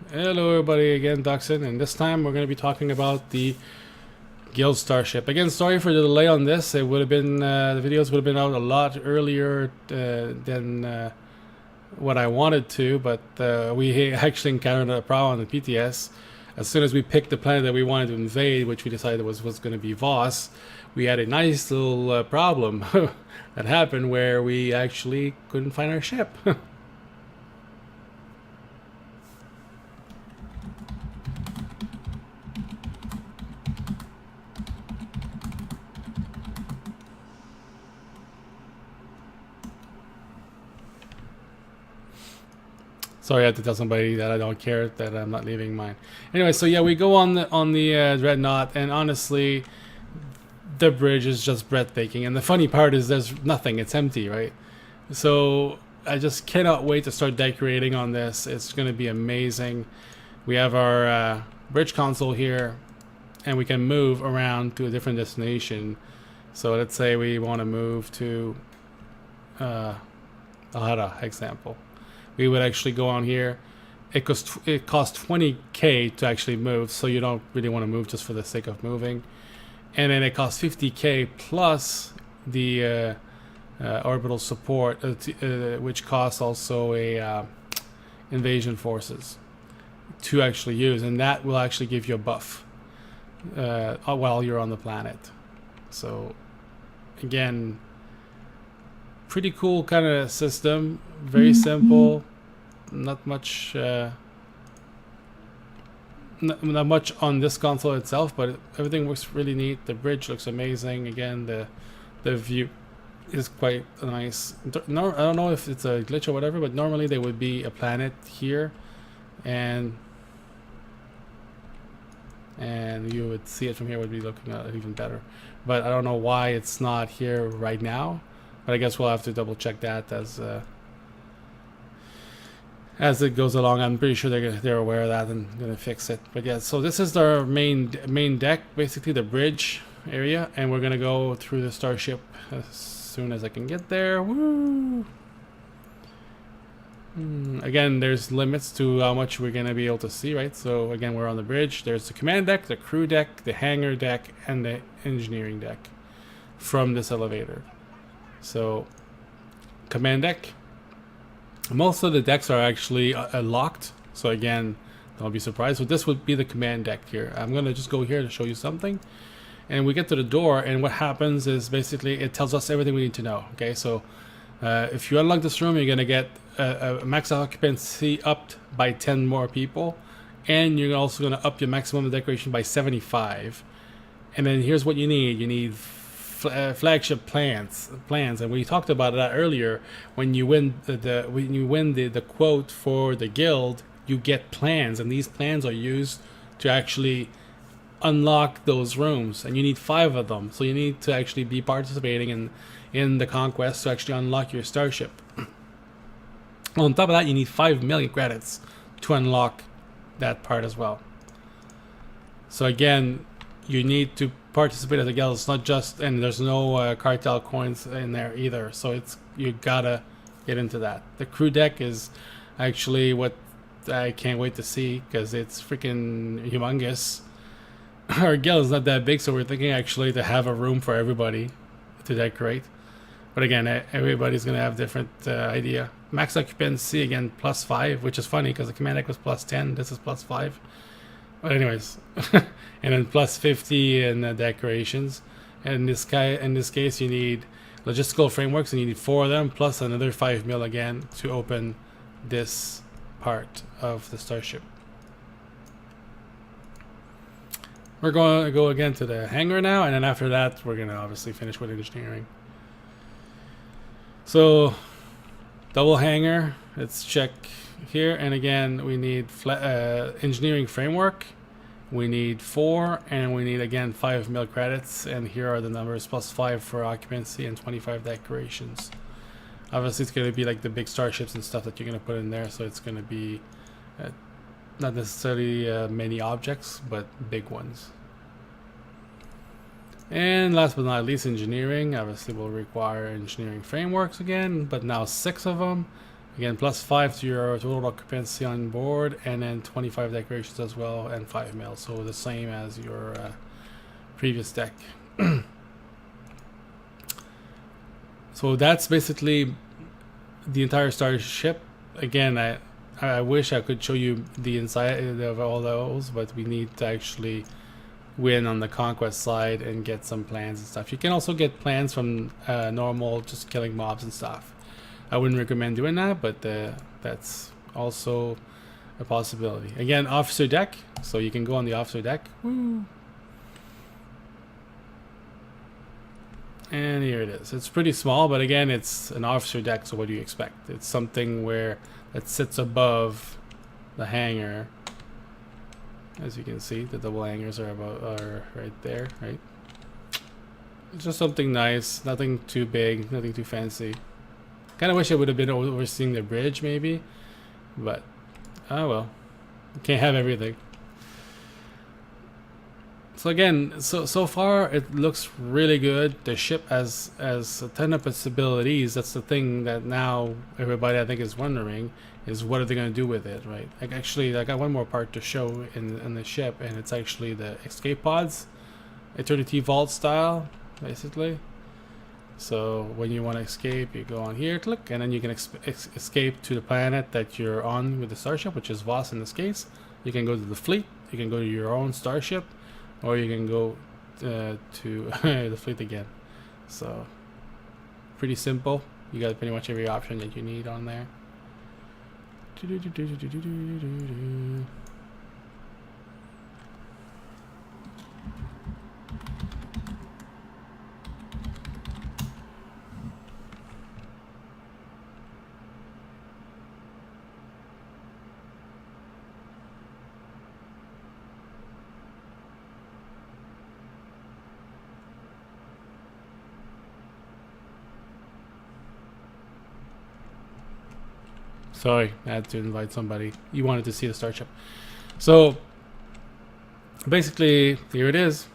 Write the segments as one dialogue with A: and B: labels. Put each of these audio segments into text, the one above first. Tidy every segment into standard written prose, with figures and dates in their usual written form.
A: Hello everybody, again DXUN, and this time we're going to be talking about the Guild Starship. Again, sorry for the delay on this. It would have been, the videos would have been out a lot earlier than what I wanted to, but we actually encountered a problem on the PTS. As soon as we picked the planet that we wanted to invade, which we decided was going to be Voss, we had a nice little problem that happened where we actually couldn't find our ship. Sorry, I had to tell somebody that I don't care, that I'm not leaving mine. Anyway, so yeah, we go on the Dreadnought, and honestly, the bridge is just breathtaking. And the funny part is there's nothing; it's empty, right? So I just cannot wait to start decorating on this. It's going to be amazing. We have our bridge console here, and we can move around to a different destination. So let's say we want to move to Ahara, example. We would actually go on here. It costs 20k to actually move, so you don't really want to move just for the sake of moving. And then it costs 50k plus the orbital support, which costs also a invasion forces to actually use, and that will actually give you a buff while you're on the planet. So again, pretty cool kind of system, very simple, not much not much on this console itself, but everything looks really neat. The bridge looks amazing. Again, the view is quite nice. No, I don't know if it's a glitch or whatever, but normally there would be a planet here, and you would see it from here, would be looking at it even better. But I don't know why it's not here right now. But I guess we'll have to double check that as it goes along. I'm pretty sure they're aware of that and gonna fix it. But yeah, so this is our main deck, basically the bridge area, and we're gonna go through the starship as soon as I can get there. Woo! Again, there's limits to how much we're gonna be able to see, right? So again, we're on the bridge. There's the command deck, the crew deck, the hangar deck, and the engineering deck from this elevator. So, command deck. Most of the decks are actually locked. So again, don't be surprised. So this would be the command deck here. I'm gonna just go here to show you something. And we get to the door, and what happens is basically it tells us everything we need to know. Okay, so if you unlock this room, you're gonna get a max occupancy upped by 10 more people, and you're also gonna up your maximum decoration by 75. And then here's what you need. You need flagship plans, and we talked about that earlier. When you win the quote for the guild, you get plans, and these plans are used to actually unlock those rooms, and you need 5 of them. So you need to actually be participating in the conquest to actually unlock your starship. On top of that, you need 5 million credits to unlock that part as well. So again, you need to participate as a guild. It's not just, and there's no cartel coins in there either, so it's, you gotta get into that. The crew deck is actually what I can't wait to see, because it's freaking humongous. Our guild is not that big, so we're thinking actually to have a room for everybody to decorate. But again, everybody's gonna have different idea. Max occupancy, again, +5, which is funny because the command deck was +10. This is +5. But anyways, and then +50 in the decorations. And in this case, you need logistical frameworks, and you need 4 of them, plus another 5 mil again to open this part of the starship. We're going to go again to the hangar now, and then after that, we're going to obviously finish with engineering. So, double hangar, let's check here, and again we need engineering framework. We need 4, and we need again 5 mil credits, and here are the numbers: +5 for occupancy and 25 decorations. Obviously it's going to be like the big starships and stuff that you're going to put in there, so it's going to be not necessarily many objects, but big ones. And last but not least, engineering. Obviously we'll require engineering frameworks again, but now 6 of them. Again, +5 to your total occupancy on board, and then 25 decorations as well, and 5 mil. So the same as your previous deck. So that's basically the entire starship. Again, I wish I could show you the inside of all those, but we need to actually win on the conquest side and get some plans and stuff. You can also get plans from normal, just killing mobs and stuff. I wouldn't recommend doing that, but that's also a possibility. Again, officer deck, so you can go on the officer deck. Woo. And here it is. It's pretty small, but again, it's an officer deck, so what do you expect? It's something where it sits above the hangar. As you can see, the double hangars are right there, right? It's just something nice, nothing too big, nothing too fancy. Kind of wish I would have been overseeing the bridge, maybe, but oh well, you can't have everything. So again, so far it looks really good. The ship has a ton of possibilities. That's the thing that now everybody I think is wondering is what are they going to do with it, right? Like actually, I got one more part to show in the ship, and it's actually the escape pods, Eternity Vault style, basically. So when you want to escape, you go on here, click, and then you can escape to the planet that you're on with the starship, which is Voss in this case. You can go to the fleet, you can go to your own starship, or you can go to the fleet again. So pretty simple. You got pretty much every option that you need on there. Sorry, I had to invite somebody. You wanted to see the starship. So basically, here it is.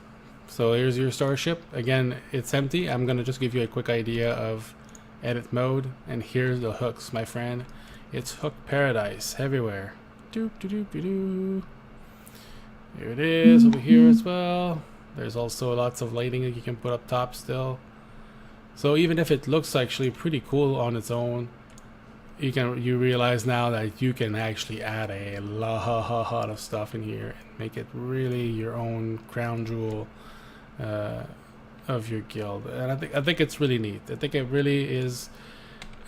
A: So here's your starship. Again, it's empty. I'm going to just give you a quick idea of edit mode. And here's the hooks, my friend. It's hook paradise everywhere. Doop, doop, doop, doop. Here it is over here as well. There's also lots of lighting that you can put up top still. So even if it looks actually pretty cool on its own, you realize now that you can actually add a lot of stuff in here and make it really your own crown jewel of your guild. And I think it's really neat. I think it really is.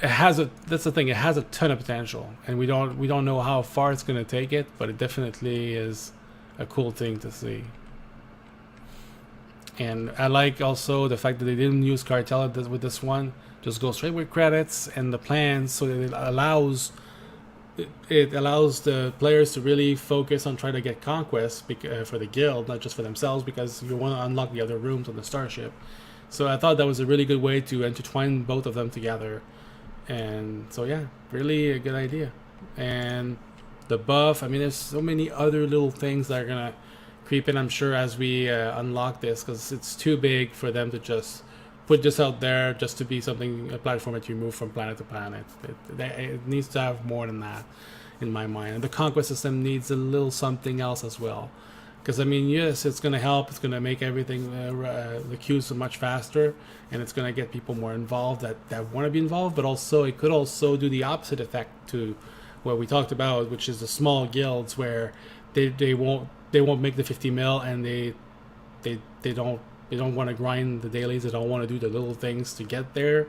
A: That's the thing. It has a ton of potential, and we don't know how far it's going to take it, but it definitely is a cool thing to see. And I like also the fact that they didn't use cartel with this one. Just go straight with credits and the plans, so that it allows the players to really focus on trying to get conquest for the guild, not just for themselves, because you want to unlock the other rooms on the starship. So I thought that was a really good way to intertwine both of them together. And so yeah, really a good idea. And the buff, I mean, there's so many other little things that are gonna creep in, I'm sure, as we unlock this, because it's too big for them to just put this out there just to be something, a platform that you move from planet to planet. It needs to have more than that, in my mind. And the conquest system needs a little something else as well. Because I mean, yes, it's going to help. It's going to make everything, the queues much faster, and it's going to get people more involved that want to be involved. But also, it could also do the opposite effect to what we talked about, which is the small guilds where they won't make the 50 mil, and they don't want to grind the dailies. They don't want to do the little things to get there,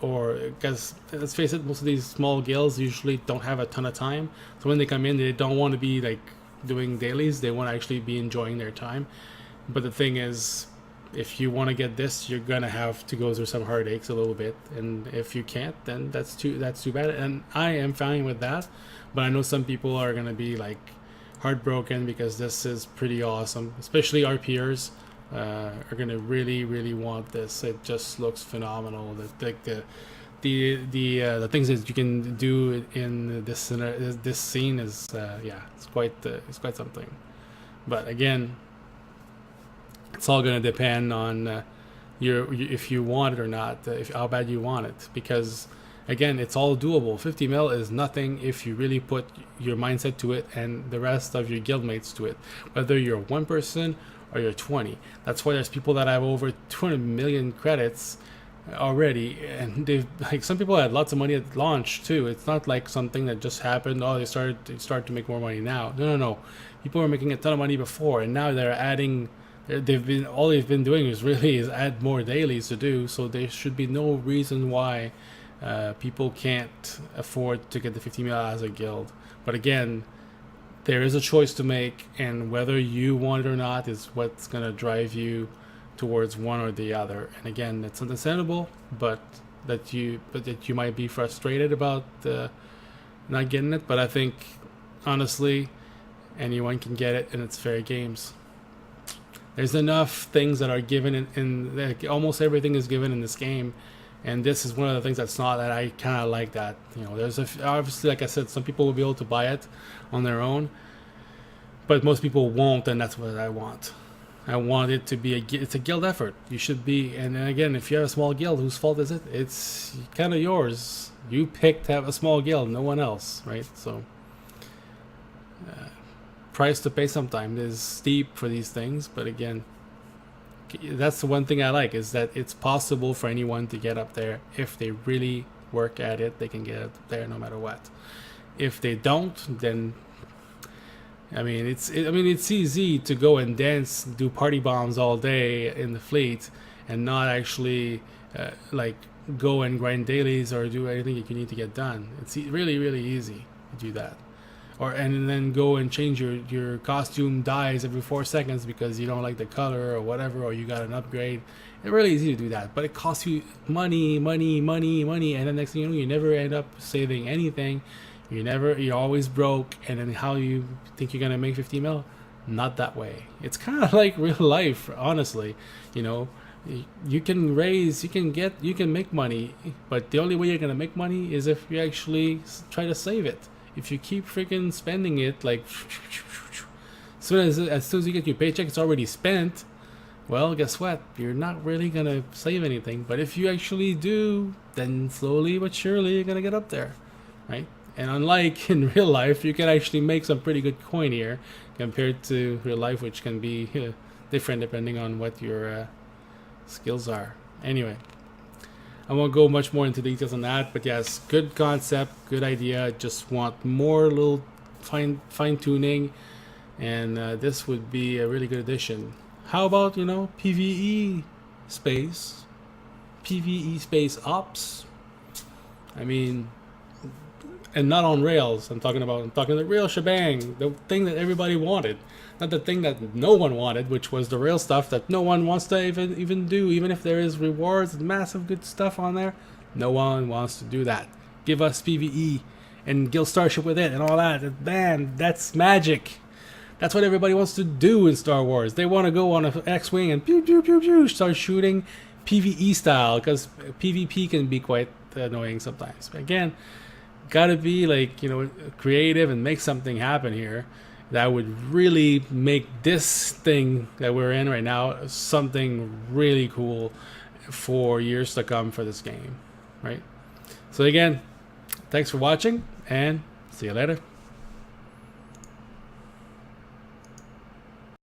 A: or because let's face it, most of these small guilds usually don't have a ton of time. So when they come in, they don't want to be like doing dailies. They want to actually be enjoying their time. But the thing is, if you want to get this, you're gonna have to go through some heartaches a little bit. And if you can't, then that's too bad. And I am fine with that. But I know some people are gonna be like heartbroken because this is pretty awesome, especially our peers. Are gonna really want this. It just looks phenomenal. The things that you can do in this scene is yeah, it's quite something. But again, it's all gonna depend on if you want it or not, how bad you want it. Because again, it's all doable. 50 mil is nothing if you really put your mindset to it and the rest of your guildmates to it, whether you're one person or you're 20. That's why there's people that have over 200 million credits already, and they've, like, some people had lots of money at launch too. It's not like something that just happened, oh, they start to make more money now. No, people were making a ton of money before, and now they're adding, all they've been doing is add more dailies to do. So there should be no reason why people can't afford to get the 50 mil as a guild. But again, there is a choice to make, and whether you want it or not is what's gonna drive you towards one or the other. And again, it's understandable, but that you might be frustrated about not getting it. But I think honestly, anyone can get it, and it's fair games. There's enough things that are given in like, almost everything is given in this game, and this is one of the things that's not, that I kind of like. That, you know, there's obviously, like I said, some people will be able to buy it on their own, but most people won't, and that's what I want. I want it to be it's a guild effort. You should be, and then again, if you have a small guild, whose fault is it? It's kind of yours. You picked to have a small guild, no one else, right? So price to pay sometimes is steep for these things, but again, that's the one thing I like, is that it's possible for anyone to get up there. If they really work at it, they can get up there no matter what. If they don't, then I mean, it's easy to go and dance, do party bombs all day in the fleet, and not actually like go and grind dailies or do anything that you need to get done. It's really, really easy to do that. And then go and change your costume dyes every 4 seconds because you don't like the color or whatever, or you got an upgrade. It's really easy to do that, but it costs you money, and then next thing you know, you never end up saving anything. You're always broke, and then how you think you're gonna make 50 mil? Not that way. It's kind of like real life, honestly. You know, you can make money, but the only way you're gonna make money is if you actually try to save it. If you keep freaking spending it, like as soon as you get your paycheck, it's already spent. Well, guess what? You're not really gonna save anything. But if you actually do, then slowly but surely you're gonna get up there, right? And unlike in real life, you can actually make some pretty good coin here compared to real life, which can be different depending on what your skills are. Anyway, I won't go much more into details on that, but yes, good concept, good idea. Just want more little fine-tuning, and this would be a really good addition. How about, you know, PvE space ops? I mean, and not on rails. I'm talking the real shebang, the thing that everybody wanted, not the thing that no one wanted, which was the rail stuff that no one wants to even do. Even if there is rewards and massive good stuff on there, no one wants to do that. Give us PvE and Guild Starship with it and all that. Man, that's magic. That's what everybody wants to do in Star Wars. They want to go on an X-wing and pew pew pew pew start shooting PvE style, because PvP can be quite annoying sometimes. But again, gotta be, like, you know, creative and make something happen here that would really make this thing that we're in right now something really cool for years to come for this game, right? So again, thanks for watching, and see you later.